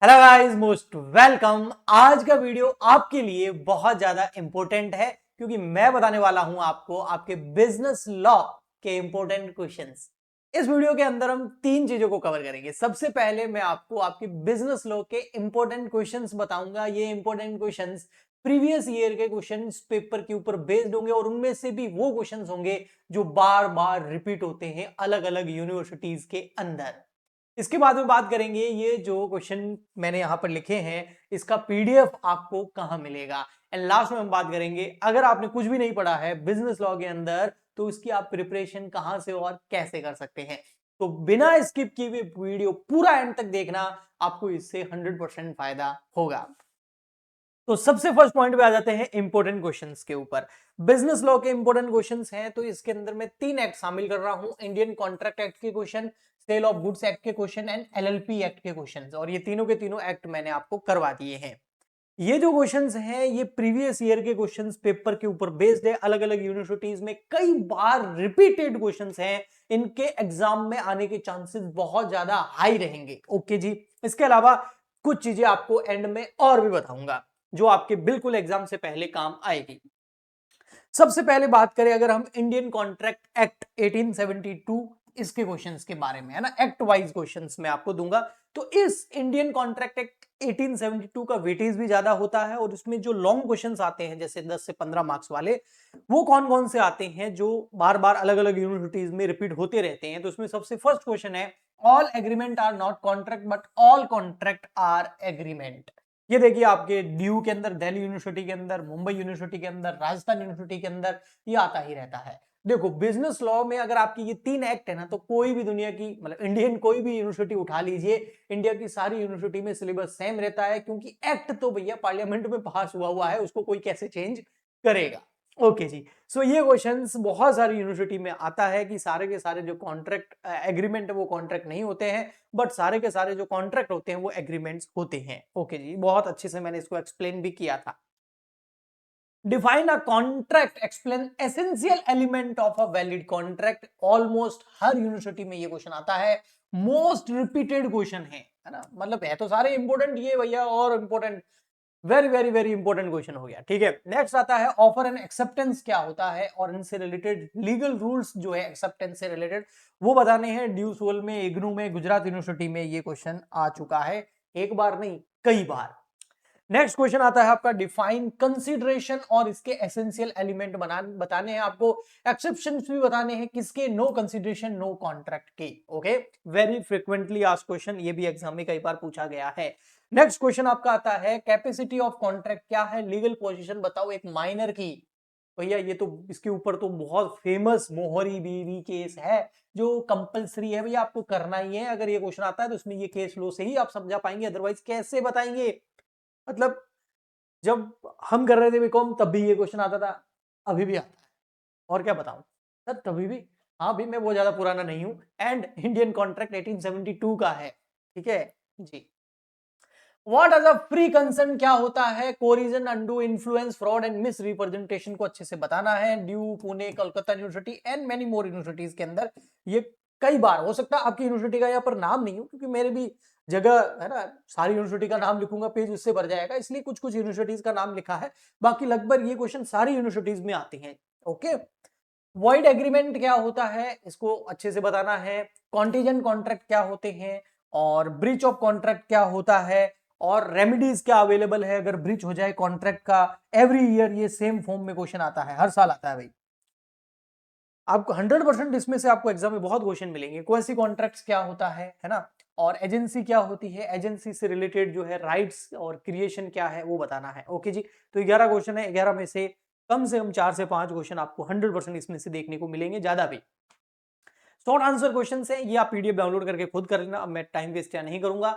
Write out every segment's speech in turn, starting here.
Hello guys, most welcome. आज का video आपके लिए बहुत ज्यादा इंपॉर्टेंट है क्योंकि मैं बताने वाला हूं आपको आपके बिजनेस लॉ के इंपॉर्टेंट क्वेश्चंस। इस वीडियो के अंदर हम तीन चीजों को कवर करेंगे। सबसे पहले मैं आपको आपके बिजनेस लॉ के इंपॉर्टेंट क्वेश्चंस बताऊंगा। ये इंपॉर्टेंट क्वेश्चंस प्रीवियस ईयर के क्वेश्चंस पेपर के ऊपर बेस्ड होंगे और उनमें से भी वो क्वेश्चंस होंगे जो बार बार रिपीट होते हैं अलग अलग यूनिवर्सिटीज के अंदर। इसके बाद में बात करेंगे ये जो क्वेश्चन मैंने यहां पर लिखे हैं इसका पीडीएफ आपको कहां मिलेगा। एंड लास्ट में हम बात करेंगे अगर आपने कुछ भी नहीं पढ़ा है बिजनेस लॉ के अंदर तो इसकी आप प्रिपरेशन कहां से और कैसे कर सकते हैं। तो बिना स्किप किए हुए वीडियो पूरा एंड तक देखना, आपको इससे 100% फायदा होगा। तो सबसे फर्स्ट पॉइंट पे आ जाते हैं इंपॉर्टेंट क्वेश्चंस के ऊपर। बिजनेस लॉ के इंपॉर्टेंट क्वेश्चंस हैं तो इसके अंदर मैं तीन एक्ट शामिल कर रहा हूं। इंडियन कॉन्ट्रैक्ट एक्ट के question, Sale of Goods Act के क्वेश्चन एंड एलएलपी एक्ट के क्वेश्चंस, और ये तीनों के तीनों एक्ट मैंने आपको करवा दिए हैं। ये जो क्वेश्चंस हैं ये प्रीवियस ईयर के क्वेश्चंस पेपर के ऊपर बेस्ड है। अलग अलग यूनिवर्सिटीज में कई बार रिपीटेड क्वेश्चंस हैं, इनके एग्जाम में आने के चांसेस बहुत ज्यादा हाई रहेंगे। ओके जी। इसके अलावा कुछ चीजें आपको एंड में और भी बताऊंगा जो आपके बिल्कुल एग्जाम से पहले काम आएगी। सबसे पहले बात करें अगर हम इंडियन कॉन्ट्रैक्ट एक्ट 1872 इसके क्वेश्चंस के बारे में, है ना, एक्ट वाइज क्वेश्चंस मैं आपको दूंगा। तो इस इंडियन कॉन्ट्रैक्ट एक्ट 1872 का वेटेज भी ज्यादा होता है और इसमें जो लॉन्ग क्वेश्चंस आते हैं जैसे 10 से 15 मार्क्स वाले, वो कौन कौन से आते हैं जो बार बार अलग अलग यूनिवर्सिटीज में रिपीट होते रहते हैं। तो इसमें सबसे फर्स्ट क्वेश्चन है, all agreement are not contract but all contract are agreement. ये देखिए आपके ड्यू के अंदर, दिल्ली यूनिवर्सिटी के अंदर, मुंबई यूनिवर्सिटी के अंदर, राजस्थान यूनिवर्सिटी के अंदर ये आता ही रहता है। देखो बिजनेस लॉ में अगर आपकी ये तीन एक्ट है ना, तो कोई भी दुनिया की मतलब इंडियन कोई भी यूनिवर्सिटी उठा लीजिए, इंडिया की सारी यूनिवर्सिटी में सिलेबस सेम रहता है क्योंकि एक्ट तो भैया पार्लियामेंट में पास हुआ हुआ है, उसको कोई कैसे चेंज करेगा। ओके जी। सो ये क्वेश्चंस बहुत सारी यूनिवर्सिटी में आता है कि सारे के सारे जो कॉन्ट्रैक्ट एग्रीमेंट है वो कॉन्ट्रैक्ट नहीं होते हैं, बट सारे के सारे जो कॉन्ट्रैक्ट होते हैं वो एग्रीमेंट्स होते हैं। ओके जी, बहुत अच्छे से मैंने इसको एक्सप्लेन भी किया था। Define a contract, explain essential element of a valid contract. Almost her university में ये क्वेश्चन आता है, मोस्ट रिपीटेड क्वेश्चन है ना, मतलब है तो सारे इंपॉर्टेंट ये भैया और important, very very very important question हो गया। ठीक है, नेक्स्ट आता है ऑफर एंड एक्सेप्टेंस क्या होता है और इनसे रिलेटेड लीगल रूल्स जो है एक्सेप्टेंस से रिलेटेड वो बताने हैं। ड्यूसोल में, इग्नू में, गुजरात यूनिवर्सिटी में ये क्वेश्चन आ चुका है, एक बार नहीं कई बार। नेक्स्ट क्वेश्चन आता है आपका, डिफाइन कंसीडरेशन और इसके एसेंशियल एलिमेंट बताने हैं आपको, एक्सेप्शंस भी बताने हैं किसके, नो कंसीडरेशन नो कॉन्ट्रैक्ट के। Okay, very frequently asked question, ये भी एग्जाम में कई बार पूछा गया है। नेक्स्ट क्वेश्चन आपका आता है, कैपेसिटी ऑफ कॉन्ट्रैक्ट क्या है, लीगल पोजीशन बताओ एक माइनर की। भैया ये तो इसके ऊपर तो बहुत फेमस मोहरी बीवी केस है जो कंपलसरी है भैया, आपको करना ही है। अगर ये क्वेश्चन आता है तो उसमें ये केस लो से ही आप समझा पाएंगे, अदरवाइज कैसे बताएंगे। मतलब जब हम कर रहे थे बीकॉम तब भी ये क्वेश्चन आता था, अभी भी आता है, और क्या बताऊं सर, तभी भी। हाँ भी मैं बहुत ज्यादा पुराना नहीं हूं। एंड इंडियन कॉन्ट्रैक्ट 1872 का है। ठीक है जी। What is a free consent क्या होता है, coercion, undue, influence, fraud and misrepresentation को अच्छे से बताना है। DU, Pune, Calcutta university and many more universities के अंदर ये कई बार हो सकता है। आपकी यूनिवर्सिटी का यहाँ पर नाम नहीं हो क्योंकि मेरे भी जगह है ना, सारी यूनिवर्सिटी का नाम लिखूंगा पेज उससे भर जाएगा, इसलिए कुछ कुछ यूनिवर्सिटीज का नाम लिखा है। बाकी लगभग ये क्वेश्चन सारी यूनिवर्सिटीज में आते हैं। ओके, वॉइड एग्रीमेंट क्या होता है इसको अच्छे से बताना है। कॉन्टीजेंट कॉन्ट्रैक्ट क्या होते हैं और ब्रीच ऑफ कॉन्ट्रैक्ट क्या होता है और रेमेडीज क्या अवेलेबल है अगर ब्रीच हो जाए कॉन्ट्रैक्ट का। एवरी ईयर ये सेम फॉर्म में क्वेश्चन आता है, हर साल आता है भाई। आपको 100% इसमें से आपको एग्जाम में बहुत क्वेश्चन मिलेंगे। क्वेसी कॉन्ट्रैक्ट्स क्या होता है ना, और एजेंसी क्या होती है, एजेंसी से रिलेटेड जो है राइट्स और क्रिएशन क्या है वो बताना है। ओके जी। तो 11 क्वेश्चन है, 11 में से कम 4 से 5 क्वेश्चन आपको 100% इसमें से देखने को मिलेंगे, ज्यादा भी। शॉर्ट आंसर क्वेश्चन है, ये आप पीडीएफ डाउनलोड करके खुद कर लेना, अब मैं टाइम वेस्ट नहीं करूंगा।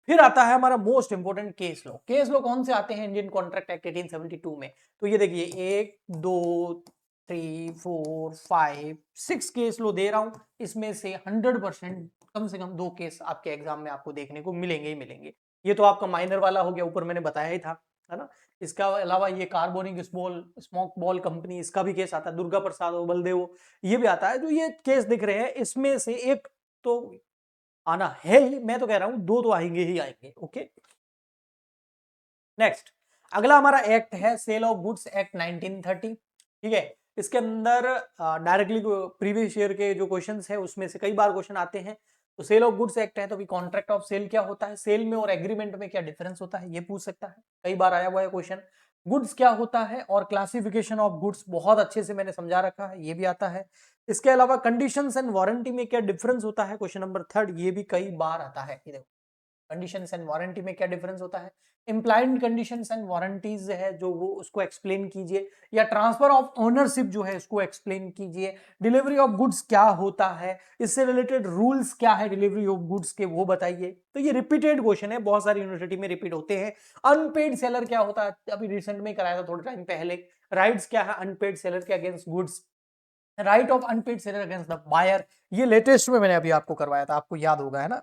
फिर आता है हमारा most important case law. Case law कौन से आते हैं इंडियन कॉन्ट्रैक्ट एक्ट 1872 में, तो ये देखिए 1 2 3 4 5 6 केस लॉ दे रहा हूं, इसमें से 100% कम से कम 2 केस आपके एग्जाम में आपको देखने को मिलेंगे ही मिलेंगे। ये तो आपका माइनर वाला हो गया, ऊपर मैंने बताया ही था, है ना। इसका अलावा ये कार्बोनिक स्मोक बॉल कंपनी, इसका भी केस आता है, दुर्गा प्रसाद और बलदेव, ये भी आता है। जो ये केस दिख रहे हैं इसमें से एक तो आना है ही, मैं तो कह रहा हूं 2 तो आएंगे ही आएंगे। ओके, नेक्स्ट अगला हमारा एक्ट है सेल ऑफ गुड्स एक्ट 1930। ठीक है, इसके अंदर डायरेक्टली प्रीवियस ईयर के जो क्वेश्चंस है उसमें से कई बार क्वेश्चन आते हैं। तो सेल ऑफ गुड्स एक्ट है तो भी कॉन्ट्रैक्ट ऑफ सेल क्या होता है, सेल में और एग्रीमेंट में क्या डिफरेंस होता है, ये पूछ सकता है, कई बार आया हुआ है क्वेश्चन। गुड्स क्या होता है और क्लासिफिकेशन ऑफ गुड्स बहुत अच्छे से मैंने समझा रखा है, ये भी आता है। इसके अलावा कंडीशंस एंड वारंटी में क्या डिफरेंस होता है, क्वेश्चन नंबर 3, ये भी कई बार आता है। ये देखो कंडीशंस एंड वारंटी में क्या डिफरेंस होता है, इंप्लाइड कंडीशंस एंड वारंटीज है जो वो उसको एक्सप्लेन कीजिए, या ट्रांसफर ऑफ ओनरशिप जो है उसको एक्सप्लेन कीजिए, डिलीवरी ऑफ गुड्स क्या होता है, इससे रिलेटेड रूल्स क्या है डिलीवरी ऑफ गुड्स के वो बताइए। तो ये रिपीटेड क्वेश्चन है, बहुत सारी यूनिवर्सिटी में रिपीट होते हैं। अनपेड सेलर क्या होता है, अभी रिसेंट में कराया था थोड़े टाइम पहले। राइट्स क्या है अनपेड सेलर के against goods, right of unpaid seller against the buyer, ये लेटेस्ट में मैंने अभी आपको करवाया था, आपको याद होगा है ना।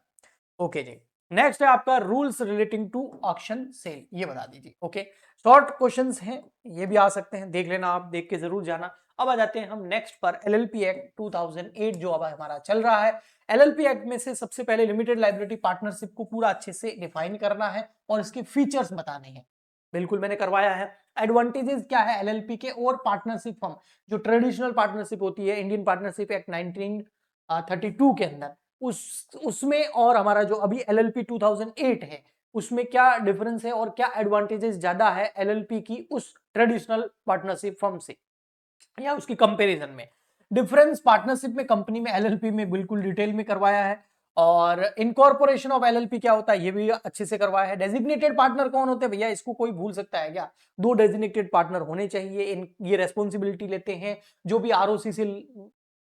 ओके जी, नेक्स्ट है आपका rules relating to auction sale, ये बता दीजिए। ओके, शॉर्ट क्वेश्चंस हैं, ये भी आ सकते हैं, देख लेना, आप देख के जरूर जाना। अब आ जाते हैं हम नेक्स्ट पर, एलएलपी एक्ट 2008 जो अब हमारा चल रहा है। एलएलपी एक्ट में से सबसे पहले लिमिटेड लाइबिलिटी पार्टनरशिप को पूरा अच्छे से डिफाइन करना है और इसके फीचर्स बताने हैं, बिल्कुल मैंने करवाया है। एडवांटेजेस क्या है एलएलपी के और पार्टनरशिप फर्म, जो ट्रेडिशनल पार्टनरशिप होती है इंडियन पार्टनरशिप एक्ट 1932 के अंदर, उसमें और हमारा जो अभी एलएलपी 2008 है उसमें क्या डिफरेंस है और क्या एडवांटेजेस ज्यादा है एलएलपी की उस ट्रेडिशनल पार्टनरशिप फर्म से, या उसकी कंपैरिजन में। डिफरेंस पार्टनरशिप में, कंपनी में, एलएलपी में बिल्कुल डिटेल में करवाया है। और इनकॉर्पोरेशन ऑफ एलएलपी क्या होता है ये भी अच्छे से करवाया है। डेजिग्नेटेड पार्टनर कौन होते हैं भैया, इसको कोई भूल सकता है क्या, 2 डेजिग्नेटेड पार्टनर होने चाहिए। ये रेस्पॉन्सिबिलिटी लेते हैं, जो भी आरओसी से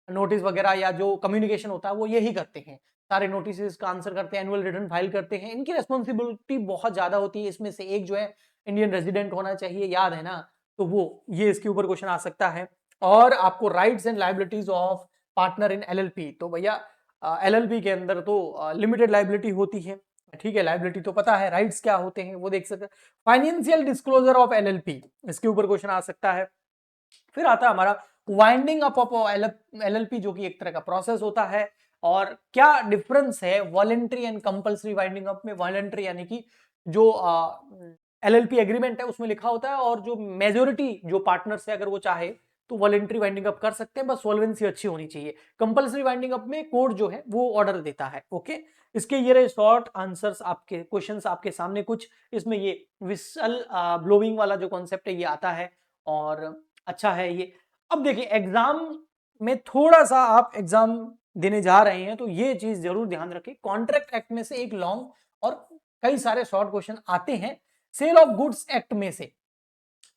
नोटिस वगैरह या जो कम्युनिकेशन होता है वो यही करते हैं, सारे नोटिस का आंसर करते हैं, एनुअल रिटर्न फाइल करते हैं। इनकी रेस्पॉन्सिबिलिटी बहुत ज्यादा होती है। इसमें से एक जो है इंडियन रेजिडेंट होना चाहिए, याद है ना, तो वो ये इसके ऊपर क्वेश्चन आ सकता है। और आपको rights and liabilities of partner in LLP, तो भैया एलएलपी के अंदर तो लिमिटेड लायबिलिटी होती है, ठीक है, लायबिलिटी तो पता है, राइट्स क्या होते हैं वो देख सकते हैं। फाइनेंशियल डिस्क्लोजर ऑफ एलएलपी, इसके ऊपर क्वेश्चन आ सकता है। फिर आता है हमारा वाइंडिंग अप ऑफ एलएलपी, जो कि एक तरह का प्रोसेस होता है। और क्या डिफरेंस है voluntary and compulsory winding up में, वॉलेंट्री यानी कि जो एलएलपी एग्रीमेंट है उसमें लिखा होता है, और जो मेजोरिटी जो पार्टनर्स है अगर वो चाहे तो वॉलेंट्री वाइंडिंग अप कर सकते हैं, बस सॉल्वेंसी अच्छी होनी चाहिए। कंपल्सरी वाइंडिंग अप में कोर्ट जो है वो ऑर्डर देता है। ओके, इसके ये रहे शॉर्ट आंसर्स, आपके क्वेश्चंस आपके सामने कुछ। इसमें ये विसल ब्लोइंग वाला जो कॉन्सेप्ट है ये आता है और अच्छा है ये। अब देखिए एग्जाम में थोड़ा सा आप एग्जाम देने जा रहे हैं तो ये चीज जरूर ध्यान रखें, कॉन्ट्रैक्ट एक्ट में से एक लॉन्ग और कई सारे शॉर्ट क्वेश्चन आते हैं। सेल ऑफ गुड्स एक्ट में से,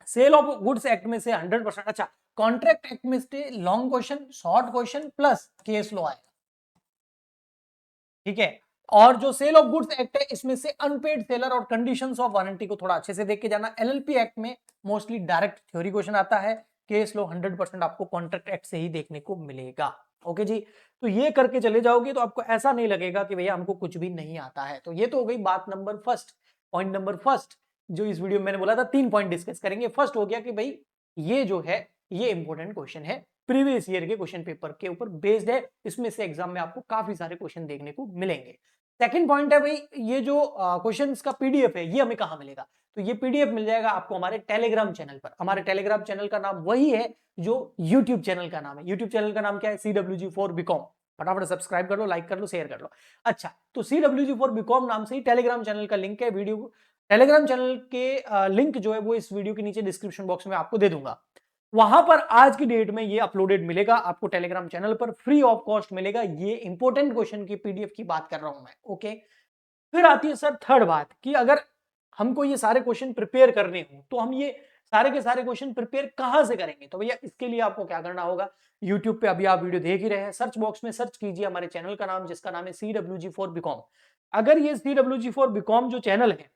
सेल ऑफ गुड्स एक्ट में से 100%, अच्छा कॉन्ट्रैक्ट एक्ट में से long question, short question plus case law आएगा, ठीक है। और जो सेल ऑफ गुड्स एक्ट है इसमें से अनपेड सेलर और कंडीशंस ऑफ वारंटी को थोड़ा अच्छे से देख के जाना। एलएलपी एक्ट में मोस्टली डायरेक्ट थ्योरी क्वेश्चन आता है, केस लॉ 100% आपको कॉन्ट्रैक्ट एक्ट से ही देखने को मिलेगा। ओके जी, तो ये करके चले जाओगे तो आपको ऐसा नहीं लगेगा कि भैया हमको कुछ भी नहीं आता है। तो ये तो हो गई बात number first, point number first, जो इस वीडियो में मैंने बोला था 3 पॉइंट डिस्कस करेंगे। फर्स्ट हो गया कि भाई ये जो है ये इंपॉर्टेंट क्वेश्चन है, प्रीवियस ईयर के क्वेश्चन पेपर के ऊपर बेस्ड है, इसमें से एग्जाम में आपको काफी सारे क्वेश्चन देखने को मिलेंगे। सेकंड पॉइंट है भाई ये जो क्वेश्चंस का पीडीएफ है ये हमें कहां मिलेगा, तो ये पीडीएफ मिल जाएगा आपको हमारे टेलीग्राम चैनल पर। हमारे टेलीग्राम चैनल का नाम वही है जो यूट्यूब चैनल का नाम है। यूट्यूब चैनल का नाम क्या है, CWG4BCom। फटाफट सब्सक्राइब कर लो, लाइक कर लो, शेयर कर लो। अच्छा, तो CWG4BCom नाम से ही टेलीग्राम चैनल का लिंक है। वीडियो टेलीग्राम चैनल के लिंक जो है वो इस वीडियो के नीचे डिस्क्रिप्शन बॉक्स में आपको दे दूंगा। वहां पर आज की डेट में ये अपलोडेड मिलेगा आपको टेलीग्राम चैनल पर, फ्री ऑफ कॉस्ट मिलेगा। ये इंपॉर्टेंट क्वेश्चन की पीडीएफ की बात कर रहा हूं मैं। ओके, फिर आती है सर थर्ड बात कि अगर हमको ये सारे क्वेश्चन प्रिपेयर करने हो तो हम ये सारे के सारे क्वेश्चन प्रिपेयर कहां से करेंगे, तो भैया इसके लिए आपको क्या करना होगा, यूट्यूब पे अभी आप वीडियो देख ही रहे हैं, सर्च बॉक्स में सर्च कीजिए हमारे चैनल का नाम जिसका नाम है CWG4BCom। अगर ये CWG4BCom जो चैनल है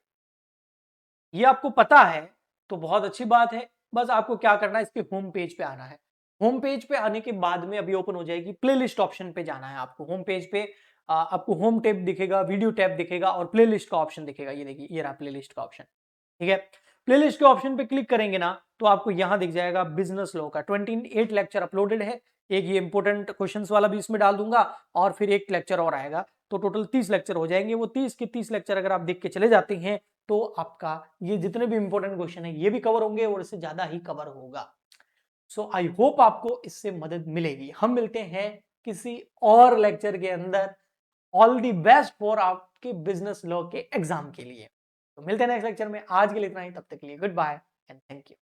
ये आपको पता है तो बहुत अच्छी बात है। बस आपको क्या करना है, इसके होम पेज पे आना है। होम पेज पे आने के बाद में अभी ओपन हो जाएगी प्लेलिस्ट ऑप्शन पे जाना है आपको। होम पेज पे आपको होम टैब दिखेगा, वीडियो टैब दिखेगा और प्लेलिस्ट का ऑप्शन दिखेगा। ये देखिए ये रहा प्लेलिस्ट का ऑप्शन, ठीक है। प्लेलिस्ट के ऑप्शन पे क्लिक करेंगे ना तो आपको यहां दिख जाएगा बिजनेस लॉ का 28 लेक्चर अपलोडेड है। एक ये इंपॉर्टेंट क्वेश्चंस वाला भी इसमें डाल दूंगा और फिर एक लेक्चर और आएगा, तो टोटल 30 लेक्चर हो जाएंगे। वो 30 के 30 लेक्चर अगर आप देख के चले जाते हैं तो आपका ये जितने भी इंपॉर्टेंट क्वेश्चन है ये भी कवर होंगे और इससे ज्यादा ही कवर होगा। सो आई होप आपको इससे मदद मिलेगी। हम मिलते हैं किसी और लेक्चर के अंदर। ऑल दी बेस्ट फॉर आपके बिजनेस लॉ के एग्जाम के लिए। तो मिलते हैं नेक्स्ट लेक्चर में। आज के लिए इतना ही, तब तक के लिए good bye and thank you.